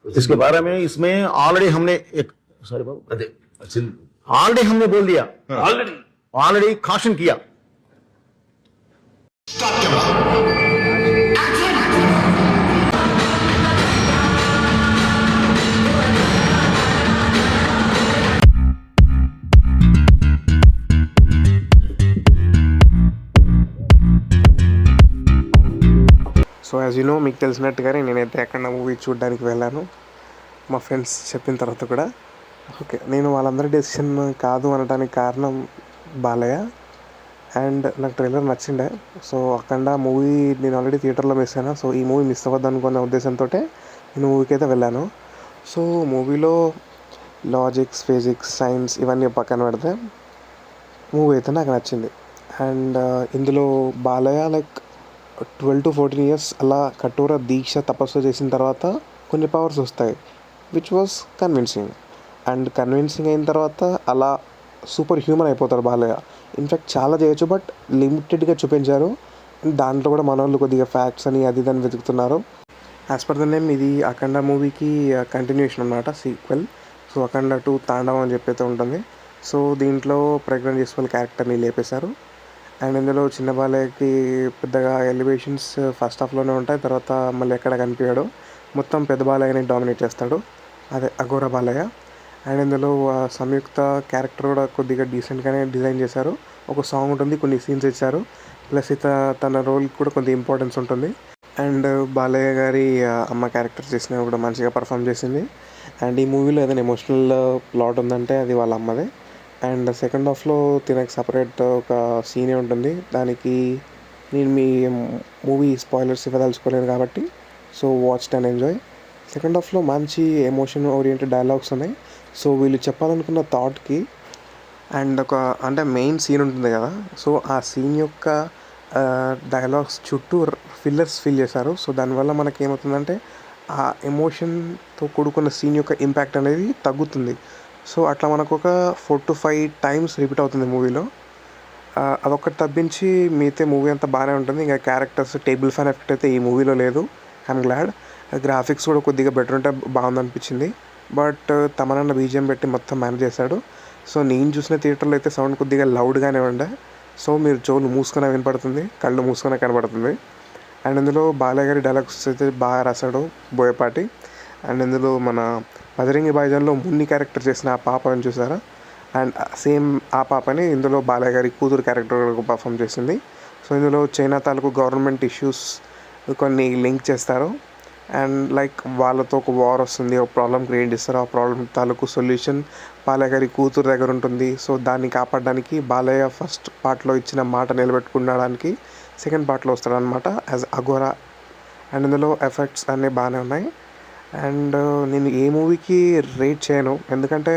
इसके बारे में इसमें ऑलरेडी हमने एक सॉरी बाबू ऑलरेडी हमने बोल दिया, ऑलरेडी काशन किया. సో యాజ్ యూ నో, మీకు తెలిసినట్టుగానే నేనైతే అక్కడ మూవీ చూడడానికి వెళ్ళాను మా ఫ్రెండ్స్ చెప్పిన తర్వాత కూడా. ఓకే, నేను వాళ్ళందరి డెసిషన్ కాదు అనడానికి కారణం బాలయ్య. అండ్ నాకు ట్రైలర్ నచ్చిండే. సో అక్కడ మూవీ నేను ఆల్రెడీ థియేటర్లో మిస్ అయినా, సో ఈ మూవీ మిస్ అవ్వద్దు అనుకున్న ఉద్దేశంతో నేను మూవీకి అయితే వెళ్ళాను. సో మూవీలో లాజిక్స్, ఫిజిక్స్, సైన్స్ ఇవన్నీ పక్కన పెడితే మూవీ అయితే నాకు నచ్చింది. అండ్ ఇందులో బాలయ్య లైక్ 12 to 14 years అలా కఠోర దీక్ష తపస్సు చేసిన తర్వాత కొన్ని పవర్స్ వస్తాయి, which was convincing. And convincing అయిన తర్వాత అలా సూపర్ హ్యూమన్ అయిపోతారు బాలయ్య. ఇన్ఫ్యాక్ట్ చాలా చేయొచ్చు, బట్ లిమిటెడ్గా చూపించారు. దాంట్లో కూడా మన వాళ్ళు కొద్దిగా ఫ్యాక్ట్స్ అని అది దాన్ని వెతుకుతున్నారు. యాజ్ పర్ ద నేమ్ ఇది అఖండ మూవీకి కంటిన్యూషన్ అన్నమాట, సీక్వెల్. సో అఖండ 2 తాండవం అని చెప్పి అయితే ఉంటుంది. సో దీంట్లో ప్రజ్ఞ జైస్వాల్ క్యారెక్టర్ని లేపేశారు. అండ్ ఇందులో చిన్న బాలయ్యకి పెద్దగా ఎలివేషన్స్ ఫస్ట్ హాఫ్లోనే ఉంటాయి, తర్వాత మళ్ళీ ఎక్కడ కనిపించాడు. మొత్తం పెద్ద బాలయ్యని డామినేట్ చేస్తాడు, అదే అఘోర బాలయ్య. అండ్ ఇందులో సంయుక్త క్యారెక్టర్ కూడా కొద్దిగా డీసెంట్గానే డిజైన్ చేశారు. ఒక సాంగ్ ఉంటుంది, కొన్ని సీన్స్ ఇచ్చారు, ప్లస్ తన రోల్కి కూడా కొంత ఇంపార్టెన్స్ ఉంటుంది. అండ్ బాలయ్య గారి అమ్మ క్యారెక్టర్ చేసినా కూడా మంచిగా పర్ఫామ్ చేసింది. అండ్ ఈ మూవీలో ఏదైనా ఎమోషనల్ ప్లాట్ ఉందంటే అది వాళ్ళ అమ్మదే. అండ్ సెకండ్ హాఫ్లో తినకు సపరేట్ ఒక సీనే ఉంటుంది. దానికి నేను మీ మూవీ స్పాయిలర్స్ ఇవ్వదలుచుకోలేను కాబట్టి, so watch and enjoy. Second హాఫ్లో మంచి ఎమోషన్ ఓరియంటెడ్ డైలాగ్స్ ఉన్నాయి. సో వీళ్ళు చెప్పాలనుకున్న థాట్కి అండ్ ఒక అంటే మెయిన్ సీన్ ఉంటుంది కదా, సో ఆ సీన్ యొక్క డైలాగ్స్ చుట్టూ ఫిల్లర్స్ ఫిల్ చేశారు. సో దానివల్ల మనకి ఏమవుతుందంటే ఆ ఎమోషన్తో కూడుకున్న సీన్ యొక్క ఇంపాక్ట్ అనేది తగ్గుతుంది. సో అట్లా మనకు ఒక 4 to 5 times రిపీట్ అవుతుంది మూవీలో. అదొక్కటి తప్పించి మిగతా మూవీ అంతా బాగానే ఉంటుంది. ఇంకా క్యారెక్టర్స్, టేబుల్ ఫ్యాన్ ఎఫెక్ట్ అయితే ఈ మూవీలో లేదు. I'm glad. గ్రాఫిక్స్ కూడా కొద్దిగా బెటర్ ఉంటే బాగుందనిపించింది. బట్ తమనన్న బీజిఎం పెట్టి మొత్తం మేనేజ్ చేశాడు. సో నేను చూసిన థియేటర్లో అయితే సౌండ్ కొద్దిగా లౌడ్గానే ఉండే. సో మీరు చెవులు మూసుకునే వినపడుతుంది, కళ్ళు మూసుకునే కనపడుతుంది. అండ్ ఇందులో బాలయ్య గారి డైలాగ్స్ అయితే బాగా రాశాడు బోయపాటి. అండ్ ఇందులో మన బజరంగి భాయిజాన్లో మున్ని క్యారెక్టర్ చేసిన ఆ పాపని చూసారా, అండ్ సేమ్ ఆ పాపని ఇందులో బాలయ్య గారి కూతురు క్యారెక్టర్ పర్ఫామ్ చేసింది. సో ఇందులో చైనా తాలూకు గవర్నమెంట్ ఇష్యూస్ కొన్ని లింక్ చేస్తారు. అండ్ లైక్ వాళ్ళతో ఒక వార్ వస్తుంది, ఒక ప్రాబ్లం క్రియేట్ చేస్తారు. ఆ ప్రాబ్లం తాలూకు సొల్యూషన్ బాలయ్య గారి కూతురు దగ్గర ఉంటుంది. సో దాన్ని కాపాడడానికి బాలయ్య ఫస్ట్ పార్ట్లో ఇచ్చిన మాట నిలబెట్టుకునడానికి సెకండ్ పార్ట్లో వస్తాడు అనమాట యాజ్ అఘోరా. అండ్ ఇందులో ఎఫెక్ట్స్ అన్నీ బాగానే ఉన్నాయి. అండ్ నేను ఏ మూవీకి రేట్ చేయను, ఎందుకంటే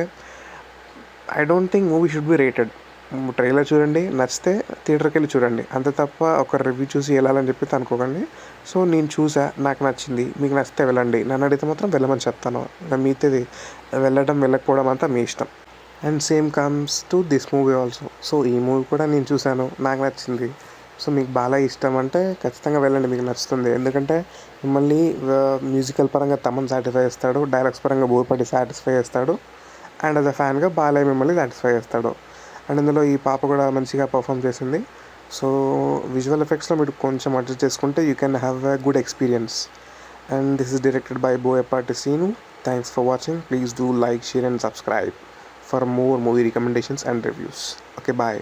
I don't think movie should be rated. Trailer చూడండి, నచ్చితే థియేటర్కి వెళ్ళి చూడండి, అంతే తప్ప ఒక రివ్యూ చూసి వెళ్ళాలని చెప్పి అనుకోకండి. సో నేను చూసా, నాకు నచ్చింది, మీకు నచ్చితే వెళ్ళండి. నన్ను అడిగితే మాత్రం వెళ్ళమని చెప్తాను. మిగతాది వెళ్ళడం వెళ్ళకపోవడం అంతా మీ ఇష్టం. And same comes to this movie also. So ఈ మూవీ కూడా నేను చూశాను, నాకు నచ్చింది. సో మీకు బాగా ఇష్టం అంటే ఖచ్చితంగా వెళ్ళండి, మీకు నచ్చుతుంది. ఎందుకంటే మిమ్మల్ని మ్యూజికల్ పరంగా తమన్ సాటిస్ఫై చేస్తాడు, డైలాగ్స్ పరంగా బోర్పడి సాటిస్ఫై చేస్తాడు, అండ్ యాజ్ అ ఫ్యాన్గా బాలయ్య మిమ్మల్ని సాటిస్ఫై చేస్తాడు. అండ్ ఇందులో ఈ పాప కూడా మంచిగా పర్ఫామ్ చేసింది. సో విజువల్ ఎఫెక్ట్స్లో మీరు కొంచెం అడ్జస్ట్ చేసుకుంటే you can have a good experience. And this is directed by Boyapati Seenu. Thanks for watching. Please do like, share and subscribe for more movie recommendations and reviews. Okay, bye.